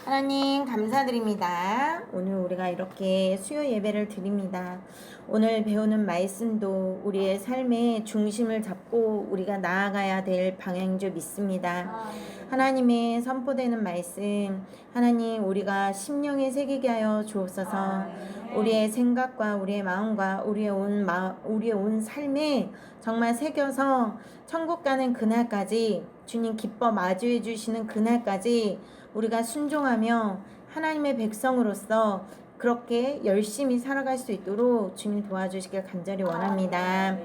하나님 감사드립니다. 오늘 우리가 이렇게 수요 예배를 드립니다. 오늘 배우는 말씀도 우리의 삶의 중심을 잡고 우리가 나아가야 될 방향인 줄 믿습니다. 하나님의 선포되는 말씀, 하나님 우리가 심령에 새기게 하여 주옵소서. 우리의 생각과 우리의 마음과 우리의 온 삶에 정말 새겨서 천국 가는 그날까지, 주님 기뻐 마주해 주시는 그날까지 우리가 순종하며 하나님의 백성으로서 그렇게 열심히 살아갈 수 있도록 주님 도와주시길 간절히 원합니다.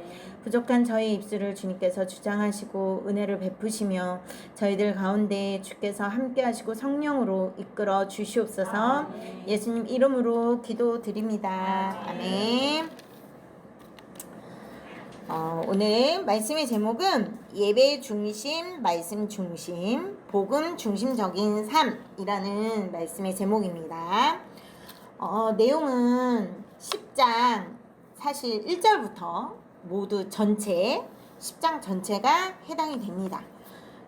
부족한 저희 입술을 주님께서 주장하시고 은혜를 베푸시며 저희들 가운데 주께서 함께하시고 성령으로 이끌어 주시옵소서. 예수님 이름으로 기도드립니다. 아멘. 오늘 말씀의 제목은 예배 중심, 말씀 중심, 복음 중심적인 삶이라는 말씀의 제목입니다. 내용은 10장 사실 1절부터 모두 전체 10장 전체가 해당이 됩니다.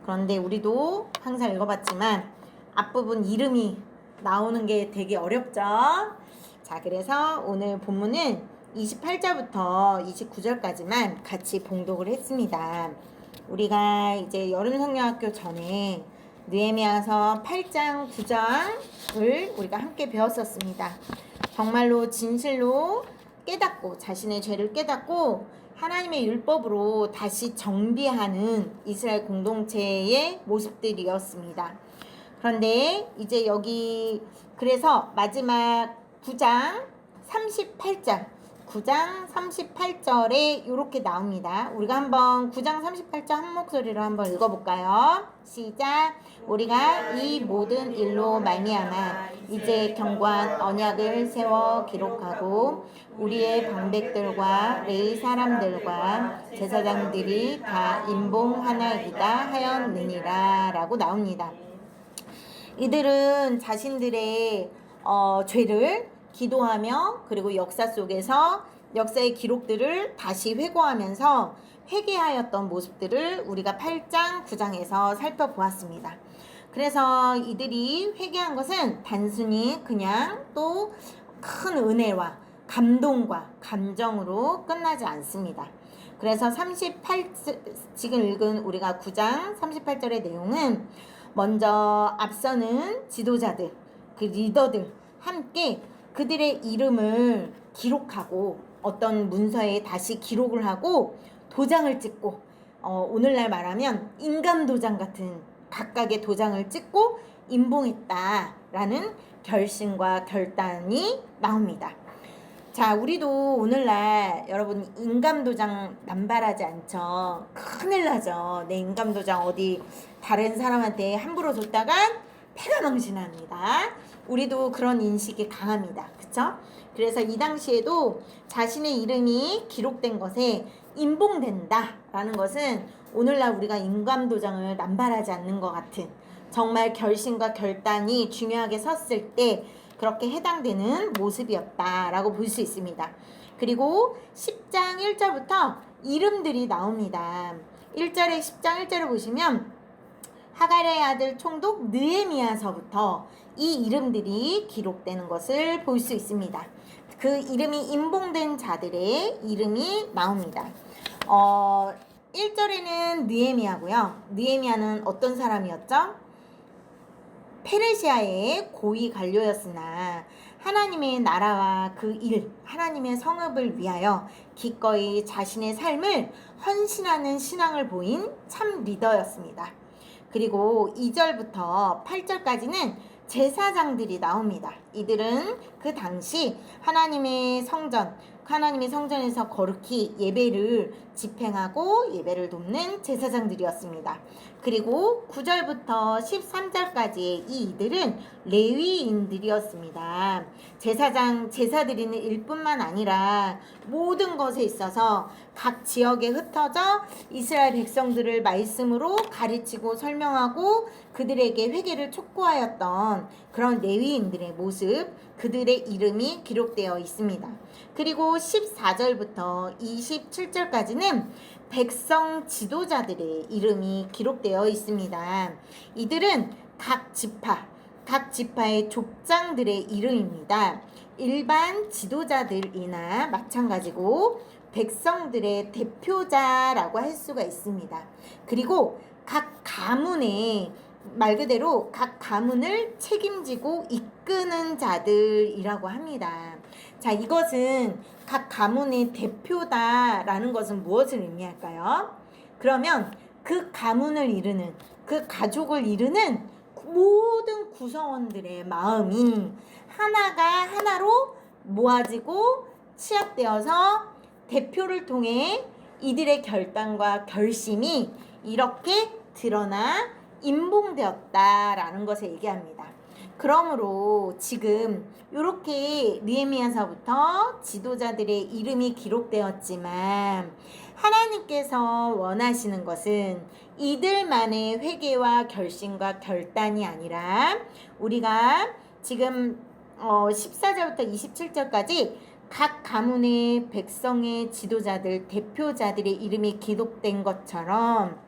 그런데 우리도 항상 읽어봤지만 앞부분 이름이 나오는 게 되게 어렵죠. 자, 그래서 오늘 본문은 28절부터 29절까지만 같이 봉독을 했습니다. 우리가 이제 여름성령학교 전에 느헤미야서 8장 9장을 우리가 함께 배웠었습니다. 정말로 진실로 깨닫고 자신의 죄를 깨닫고 하나님의 율법으로 다시 정비하는 이스라엘 공동체의 모습들이었습니다. 그런데 이제 여기 그래서 마지막 9장 38절에 이렇게 나옵니다. 우리가 한번 9장 38절 한 목소리로 한번 읽어볼까요? 시작. 우리가 이 모든 일로 말미암아 이제 견고한 언약을 세워 기록하고 우리의 방백들과 레위 사람들과 제사장들이 다 인봉하나이다 하였느니라 라고 나옵니다. 이들은 자신들의 죄를 기도하며 그리고 역사 속에서 역사의 기록들을 다시 회고하면서 회개하였던 모습들을 우리가 8장, 9장에서 살펴보았습니다. 그래서 이들이 회개한 것은 단순히 그냥 또 큰 은혜와 감동과 감정으로 끝나지 않습니다. 그래서 지금 읽은 우리가 9장 38절의 내용은 먼저 앞서는 지도자들, 그 리더들 함께 그들의 이름을 기록하고 어떤 문서에 다시 기록을 하고 도장을 찍고 오늘날 말하면 인감도장 같은 각각의 도장을 찍고 임봉했다라는 결심과 결단이 나옵니다. 자, 우리도 오늘날 여러분 인감도장 남발하지 않죠? 큰일 나죠. 내 인감도장 어디 다른 사람한테 함부로 줬다간 패가망신합니다. 우리도 그런 인식이 강합니다. 그쵸? 그래서 이 당시에도 자신의 이름이 기록된 것에 임봉된다라는 것은 오늘날 우리가 인감도장을 남발하지 않는 것 같은 정말 결심과 결단이 중요하게 섰을 때 그렇게 해당되는 모습이었다라고 볼 수 있습니다. 그리고 10장 1절부터 이름들이 나옵니다. 10장 1절을 보시면 하갈의 아들 총독 느헤미야서부터 이 이름들이 기록되는 것을 볼 수 있습니다. 그 이름이 임봉된 자들의 이름이 나옵니다. 1절에는 느헤미야고요. 느헤미야는 어떤 사람이었죠? 페르시아의 고위 관료였으나 하나님의 나라와 그 일, 하나님의 성읍을 위하여 기꺼이 자신의 삶을 헌신하는 신앙을 보인 참 리더였습니다. 그리고 2절부터 8절까지는 제사장들이 나옵니다. 이들은 그 당시 하나님의 성전에서 거룩히 예배를 집행하고 예배를 돕는 제사장들이었습니다. 그리고 9절부터 13절까지의 이들은 레위인들이었습니다. 제사 드리는 일뿐만 아니라 모든 것에 있어서 각 지역에 흩어져 이스라엘 백성들을 말씀으로 가르치고 설명하고 그들에게 회개를 촉구하였던 그런 레위인들의 모습, 그들의 이름이 기록되어 있습니다. 그리고 14절부터 27절까지는 백성 지도자들의 이름이 기록되어 있습니다. 이들은 각 지파, 각 지파의 족장들의 이름입니다. 일반 지도자들이나 마찬가지고 백성들의 대표자라고 할 수가 있습니다. 그리고 각 가문의 말 그대로 각 가문을 책임지고 이끄는 자들이라고 합니다. 자, 이것은 각 가문의 대표다라는 것은 무엇을 의미할까요? 그러면 그 가문을 이루는, 그 가족을 이루는 모든 구성원들의 마음이 하나가 하나로 모아지고 취합되어서 대표를 통해 이들의 결단과 결심이 이렇게 드러나 임봉되었다라는 것을 얘기합니다. 그러므로 지금 이렇게 느헤미야서부터 지도자들의 이름이 기록되었지만 하나님께서 원하시는 것은 이들만의 회개와 결심과 결단이 아니라 우리가 지금 14절부터 27절까지 각 가문의 백성의 지도자들, 대표자들의 이름이 기록된 것처럼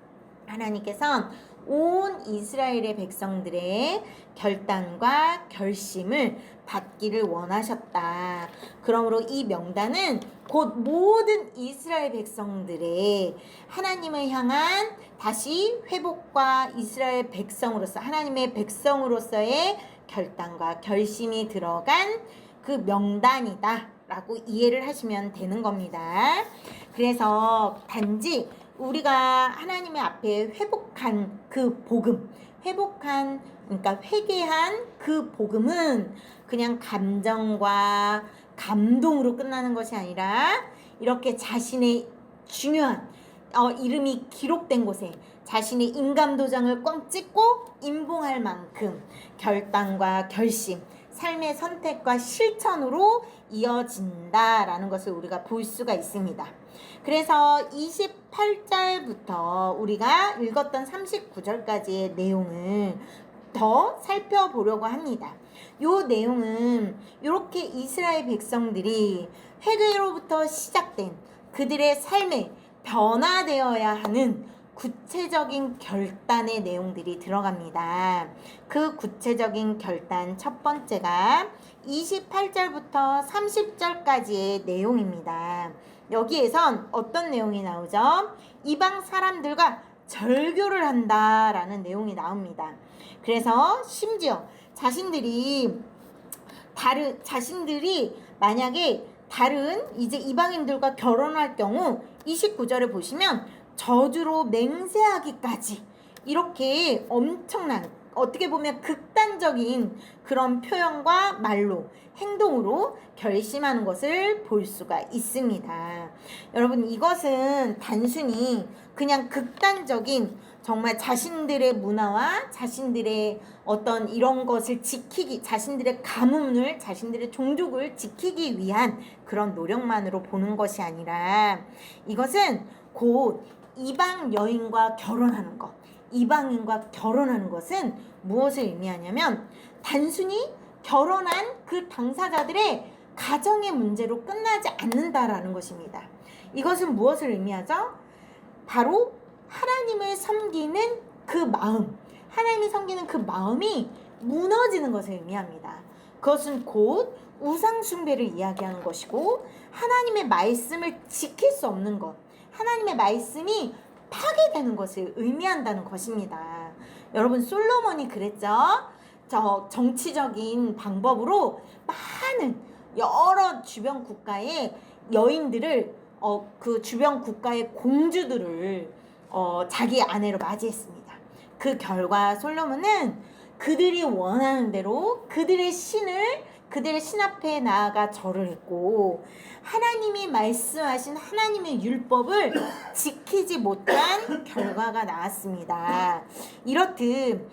하나님께서는 온 이스라엘의 백성들의 결단과 결심을 받기를 원하셨다. 그러므로 이 명단은 곧 모든 이스라엘 백성들의 하나님을 향한 다시 회복과 이스라엘 백성으로서 하나님의 백성으로서의 결단과 결심이 들어간 그 명단이다 라고 이해를 하시면 되는 겁니다. 그래서 단지 우리가 하나님의 앞에 회복한 그 복음, 그러니까 회개한 그 복음은 그냥 감정과 감동으로 끝나는 것이 아니라 이렇게 자신의 중요한 이름이 기록된 곳에 자신의 인감도장을 꽝 찍고 임봉할 만큼 결단과 결심, 삶의 선택과 실천으로 이어진다라는 것을 우리가 볼 수가 있습니다. 그래서 28절부터 우리가 읽었던 39절까지의 내용을 더 살펴보려고 합니다. 이 내용은 이렇게 이스라엘 백성들이 회개로부터 시작된 그들의 삶에 변화되어야 하는 구체적인 결단의 내용들이 들어갑니다. 그 구체적인 결단 첫 번째가 28절부터 30절까지의 내용입니다. 여기에선 어떤 내용이 나오죠? 이방 사람들과 절교를 한다라는 내용이 나옵니다. 그래서 심지어 자신들이 만약에 다른 이제 이방인들과 결혼할 경우 29절에 보시면 저주로 맹세하기까지 이렇게 엄청난 어떻게 보면 극단적인 그런 표현과 말로 행동으로 결심하는 것을 볼 수가 있습니다. 여러분, 이것은 단순히 그냥 극단적인 정말 자신들의 문화와 자신들의 어떤 이런 것을 지키기, 자신들의 가문을, 자신들의 종족을 지키기 위한 그런 노력만으로 보는 것이 아니라 이것은 곧 이방 여인과 결혼하는 것, 이방인과 결혼하는 것은 무엇을 의미하냐면 단순히 결혼한 그 당사자들의 가정의 문제로 끝나지 않는다라는 것입니다. 이것은 무엇을 의미하죠? 바로 하나님을 섬기는 그 마음, 하나님을 섬기는 그 마음이 무너지는 것을 의미합니다. 그것은 곧 우상 숭배를 이야기하는 것이고 하나님의 말씀을 지킬 수 없는 것, 하나님의 말씀이 파괴되는 것을 의미한다는 것입니다. 여러분, 솔로몬이 그랬죠? 정치적인 방법으로 많은 여러 주변 국가의 여인들을 그 주변 국가의 공주들을 자기 아내로 맞이했습니다. 그 결과 솔로몬은 그들이 원하는 대로 그들의 신 앞에 나아가 절을 했고 하나님이 말씀하신 하나님의 율법을 지키지 못한 결과가 나왔습니다. 이렇듯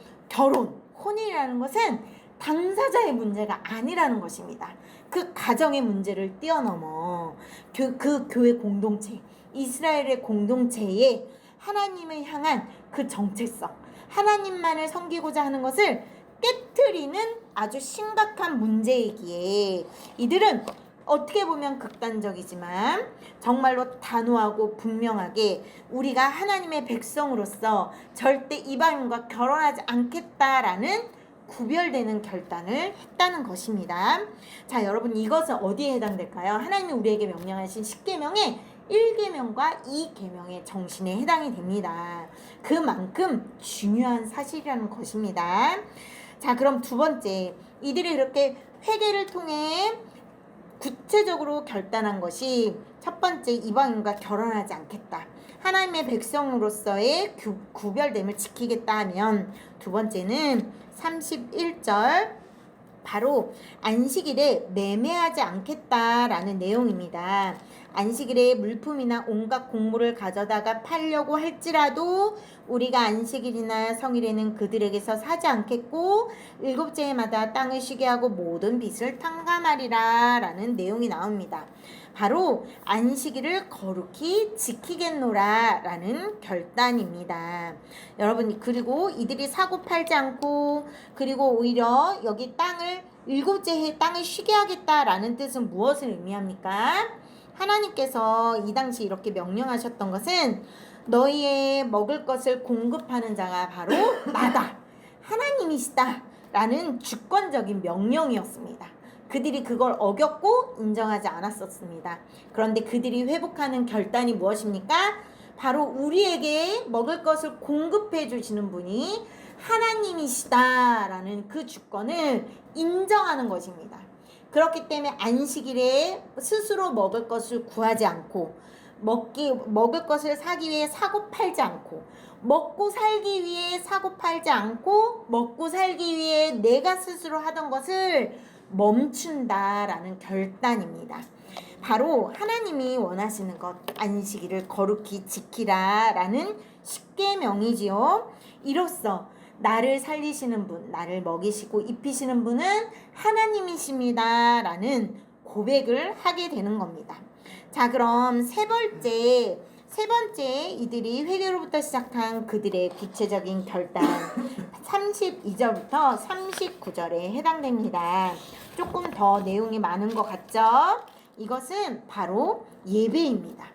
혼인이라는 것은 당사자의 문제가 아니라는 것입니다. 그 가정의 문제를 뛰어넘어 그 교회 공동체, 이스라엘의 공동체에 하나님을 향한 그 정체성, 하나님만을 섬기고자 하는 것을 깨트리는 아주 심각한 문제이기에 이들은 어떻게 보면 극단적이지만 정말로 단호하고 분명하게 우리가 하나님의 백성으로서 절대 이방인과 결혼하지 않겠다라는 구별되는 결단을 했다는 것입니다. 자, 여러분 이것은 어디에 해당될까요? 하나님이 우리에게 명령하신 10계명의 1계명과 2계명의 정신에 해당이 됩니다. 그만큼 중요한 사실이라는 것입니다. 자, 그럼 두 번째, 이들이 이렇게 회개를 통해 구체적으로 결단한 것이 첫 번째, 이방인과 결혼하지 않겠다. 하나님의 백성으로서의 구별됨을 지키겠다 하면, 두 번째는 31절 바로 안식일에 매매하지 않겠다라는 내용입니다. 안식일에 물품이나 온갖 곡물을 가져다가 팔려고 할지라도 우리가 안식일이나 성일에는 그들에게서 사지 않겠고 일곱째 해마다 땅을 쉬게 하고 모든 빚을 탕감하리라 라는 내용이 나옵니다. 바로 안식일을 거룩히 지키겠노라 라는 결단입니다. 여러분, 그리고 이들이 사고 팔지 않고, 그리고 오히려 여기 일곱째 해 땅을 쉬게 하겠다라는 뜻은 무엇을 의미합니까? 하나님께서 이 당시 이렇게 명령하셨던 것은 너희의 먹을 것을 공급하는 자가 바로 나다, 하나님이시다 라는 주권적인 명령이었습니다. 그들이 그걸 어겼고 인정하지 않았었습니다. 그런데 그들이 회복하는 결단이 무엇입니까? 바로 우리에게 먹을 것을 공급해 주시는 분이 하나님이시다라는 그 주권을 인정하는 것입니다. 그렇기 때문에 안식일에 스스로 먹을 것을 구하지 않고, 먹을 것을 사기 위해 사고 팔지 않고, 먹고 살기 위해 사고 팔지 않고, 먹고 살기 위해 내가 스스로 하던 것을 멈춘다라는 결단입니다. 바로 하나님이 원하시는 것, 안식일을 거룩히 지키라라는 십계명이지요. 이로써 나를 살리시는 분, 나를 먹이시고 입히시는 분은 하나님이십니다 라는 고백을 하게 되는 겁니다. 자, 그럼 세 번째 이들이 회개로부터 시작한 그들의 구체적인 결단 32절부터 39절에 해당됩니다. 조금 더 내용이 많은 것 같죠? 이것은 바로 예배입니다.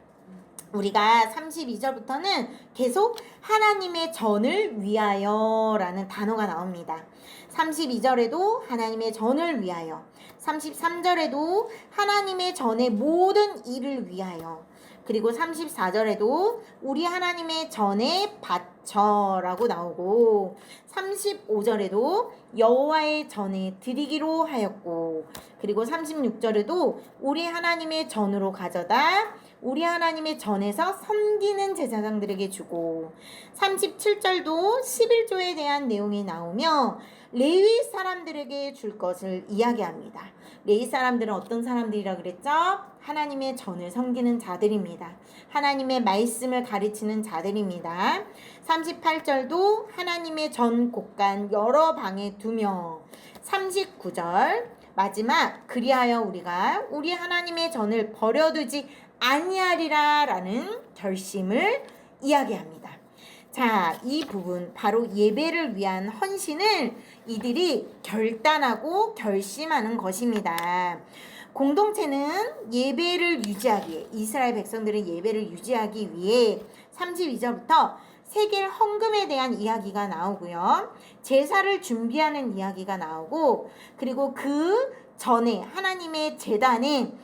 우리가 32절부터는 계속 하나님의 전을 위하여 라는 단어가 나옵니다. 32절에도 하나님의 전을 위하여, 33절에도 하나님의 전의 모든 일을 위하여, 그리고 34절에도 우리 하나님의 전에 바쳐라고 나오고, 35절에도 여호와의 전에 드리기로 하였고, 그리고 36절에도 우리 하나님의 전으로 가져다 우리 하나님의 전에서 섬기는 제사장들에게 주고, 37절도 11조에 대한 내용이 나오며 레위 사람들에게 줄 것을 이야기합니다. 레위 사람들은 어떤 사람들이라 그랬죠? 하나님의 전을 섬기는 자들입니다. 하나님의 말씀을 가르치는 자들입니다. 38절도 하나님의 전 곳간 여러 방에 두며, 39절 마지막 그리하여 우리가 우리 하나님의 전을 버려두지 아니하리라 라는 결심을 이야기합니다. 자, 이 부분 바로 예배를 위한 헌신을 이들이 결단하고 결심하는 것입니다. 공동체는 예배를 유지하기 위해, 이스라엘 백성들은 예배를 유지하기 위해 32절부터 세겔 헌금에 대한 이야기가 나오고요. 제사를 준비하는 이야기가 나오고, 그리고 그 전에 하나님의 제단에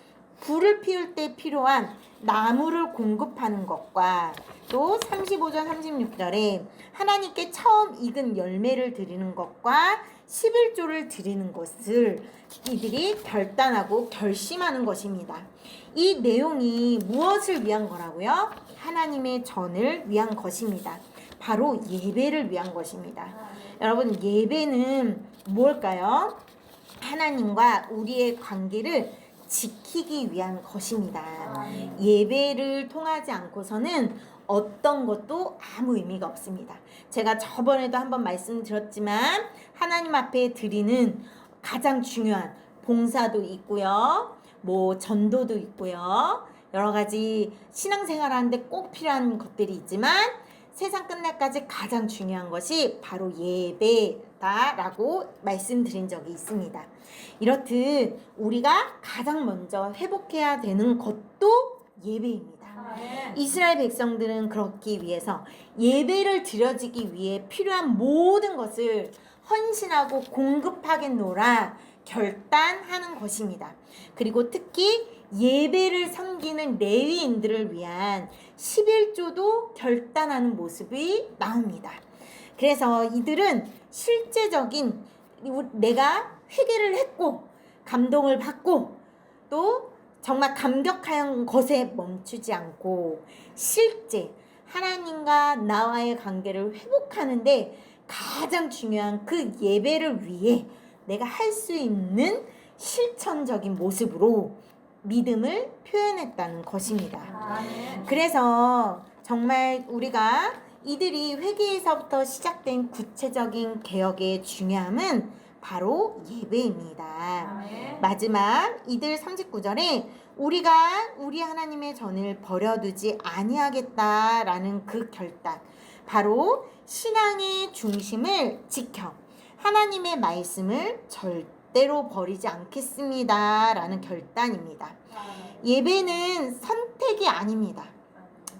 불을 피울 때 필요한 나무를 공급하는 것과, 또 35절 36절에 하나님께 처음 익은 열매를 드리는 것과 11조를 드리는 것을 이들이 결단하고 결심하는 것입니다. 이 내용이 무엇을 위한 거라고요? 하나님의 전을 위한 것입니다. 바로 예배를 위한 것입니다. 여러분, 예배는 뭘까요? 하나님과 우리의 관계를 지키기 위한 것입니다. 예배를 통하지 않고서는 어떤 것도 아무 의미가 없습니다. 제가 저번에도 한번 말씀드렸지만 하나님 앞에 드리는 가장 중요한 봉사도 있고요. 전도도 있고요. 여러 가지 신앙생활 하는데 꼭 필요한 것들이 있지만 세상 끝날까지 가장 중요한 것이 바로 예배다라고 말씀드린 적이 있습니다. 이렇듯 우리가 가장 먼저 회복해야 되는 것도 예배입니다. 이스라엘 백성들은 그렇기 위해서 예배를 드려지기 위해 필요한 모든 것을 헌신하고 공급하겠노라 결단하는 것입니다. 그리고 특히 예배를 섬기는 레위인들을 위한 11조도 결단하는 모습이 나옵니다. 그래서 이들은 실제적인 내가 회개를 했고 감동을 받고 또 정말 감격한 것에 멈추지 않고 실제 하나님과 나와의 관계를 회복하는데 가장 중요한 그 예배를 위해 내가 할 수 있는 실천적인 모습으로 믿음을 표현했다는 것입니다. 그래서 정말 우리가 이들이 회개에서부터 시작된 구체적인 개혁의 중요함은 바로 예배입니다. 마지막 이들 39절에 우리가 우리 하나님의 전을 버려두지 아니하겠다라는 그 결단, 바로 신앙의 중심을 지켜 하나님의 말씀을 절대로 버리지 않겠습니다 라는 결단입니다. 예배는 선택이 아닙니다.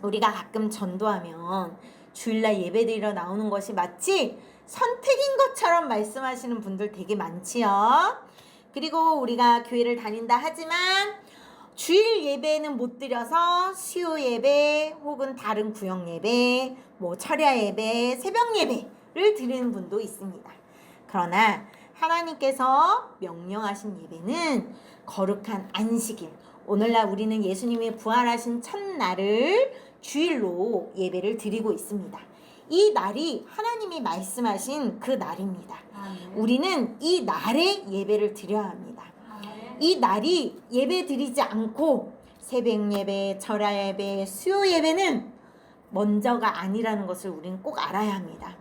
우리가 가끔 전도하면 주일날 예배드리러 나오는 것이 마치 선택인 것처럼 말씀하시는 분들 되게 많지요. 그리고 우리가 교회를 다닌다 하지만 주일 예배는 못 드려서 수요 예배 혹은 다른 구역 예배, 철야 예배, 새벽 예배를 드리는 분도 있습니다. 그러나 하나님께서 명령하신 예배는 거룩한 안식일, 오늘날 우리는 예수님이 부활하신 첫날을 주일로 예배를 드리고 있습니다. 이 날이 하나님이 말씀하신 그 날입니다. 우리는 이 날에 예배를 드려야 합니다. 이 날이 예배 드리지 않고 새벽 예배, 절야 예배, 수요 예배는 먼저가 아니라는 것을 우리는 꼭 알아야 합니다.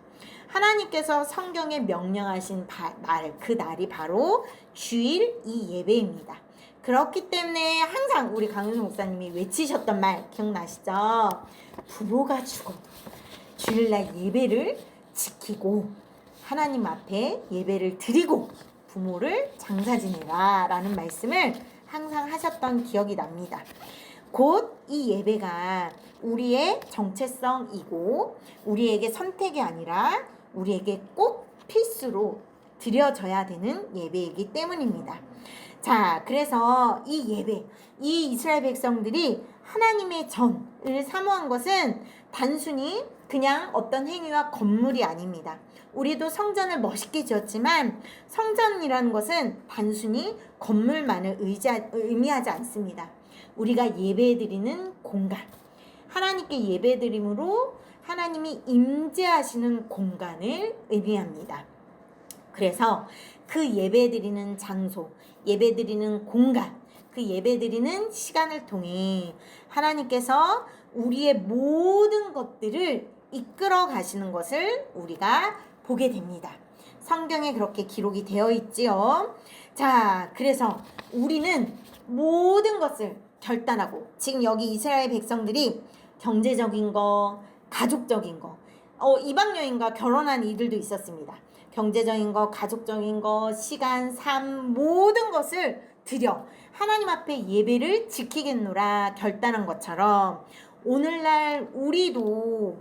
하나님께서 성경에 명령하신 날, 그 날이 바로 주일 이 예배입니다. 그렇기 때문에 항상 우리 강윤수 목사님이 외치셨던 말 기억나시죠? 부모가 죽어도 주일날 예배를 지키고 하나님 앞에 예배를 드리고 부모를 장사 지내라 라는 말씀을 항상 하셨던 기억이 납니다. 곧 이 예배가 우리의 정체성이고 우리에게 선택이 아니라 우리에게 꼭 필수로 드려져야 되는 예배이기 때문입니다. 자, 그래서 이 예배, 이 이스라엘 백성들이 하나님의 전을 사모한 것은 단순히 그냥 어떤 행위와 건물이 아닙니다. 우리도 성전을 멋있게 지었지만 성전이라는 것은 단순히 건물만을 의미하지 않습니다. 우리가 예배드리는 공간, 하나님께 예배드림으로 하나님이 임재하시는 공간을 의미합니다. 그래서 그 예배드리는 장소, 예배드리는 공간, 그 예배드리는 시간을 통해 하나님께서 우리의 모든 것들을 이끌어 가시는 것을 우리가 보게 됩니다. 성경에 그렇게 기록이 되어 있지요. 자, 그래서 우리는 모든 것을 결단하고, 지금 여기 이스라엘 백성들이 경제적인 거, 가족적인 거, 이방 여인과 결혼한 이들도 있었습니다. 경제적인 거, 가족적인 거, 시간, 삶, 모든 것을 드려 하나님 앞에 예배를 지키겠노라 결단한 것처럼 오늘날 우리도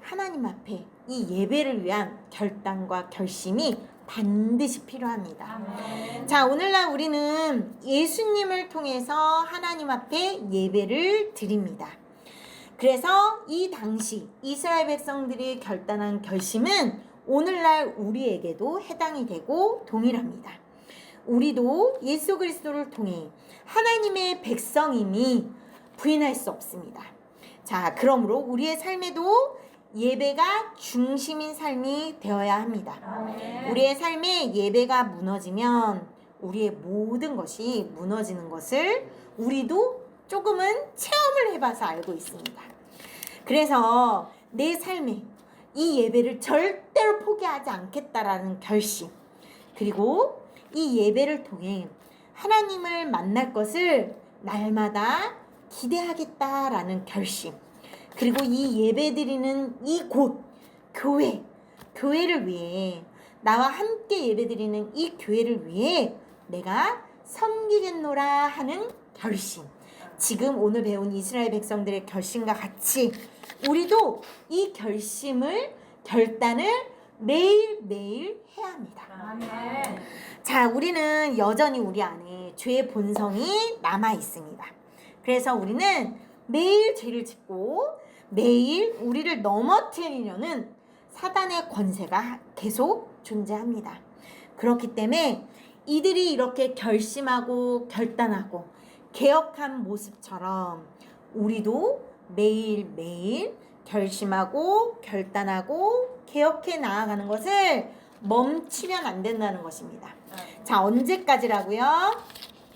하나님 앞에 이 예배를 위한 결단과 결심이 반드시 필요합니다. 자, 오늘날 우리는 예수님을 통해서 하나님 앞에 예배를 드립니다. 그래서 이 당시 이스라엘 백성들이 결단한 결심은 오늘날 우리에게도 해당이 되고 동일합니다. 우리도 예수 그리스도를 통해 하나님의 백성임이 부인할 수 없습니다. 자, 그러므로 우리의 삶에도 예배가 중심인 삶이 되어야 합니다. 우리의 삶에 예배가 무너지면 우리의 모든 것이 무너지는 것을 우리도 조금은 체험을 해봐서 알고 있습니다. 그래서 내 삶에 이 예배를 절대로 포기하지 않겠다라는 결심, 그리고 이 예배를 통해 하나님을 만날 것을 날마다 기대하겠다라는 결심, 그리고 이 예배드리는 이곳 교회를 위해, 나와 함께 예배드리는 이 교회를 위해 내가 섬기겠노라 하는 결심, 지금 오늘 배운 이스라엘 백성들의 결심과 같이 우리도 이 결단을 매일매일 해야 합니다. 아멘. 자, 우리는 여전히 우리 안에 죄의 본성이 남아 있습니다. 그래서 우리는 매일 죄를 짓고 매일 우리를 넘어뜨리려는 사단의 권세가 계속 존재합니다. 그렇기 때문에 이들이 이렇게 결심하고 결단하고 개혁한 모습처럼 우리도 매일매일 결심하고 결단하고 개혁해 나아가는 것을 멈추면 안 된다는 것입니다. 자, 언제까지라고요?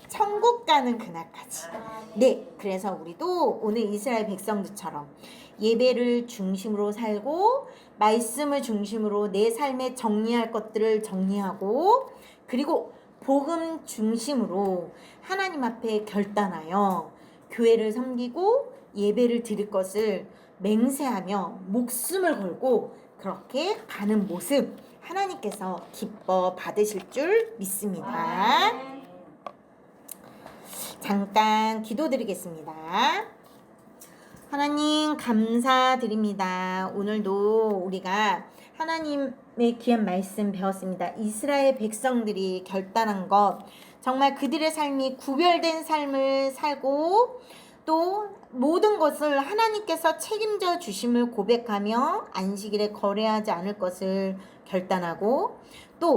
천국 가는 그날까지. 네, 그래서 우리도 오늘 이스라엘 백성들처럼 예배를 중심으로 살고 말씀을 중심으로 내 삶에 정리할 것들을 정리하고 그리고 복음 중심으로 하나님 앞에 결단하여 교회를 섬기고 예배를 드릴 것을 맹세하며 목숨을 걸고 그렇게 가는 모습 하나님께서 기뻐 받으실 줄 믿습니다. 잠깐 기도드리겠습니다. 하나님 감사드립니다. 오늘도 우리가 하나님의 귀한 말씀 배웠습니다. 이스라엘 백성들이 결단한 것, 정말 그들의 삶이 구별된 삶을 살고 또 모든 것을 하나님께서 책임져 주심을 고백하며 안식일에 거래하지 않을 것을 결단하고 또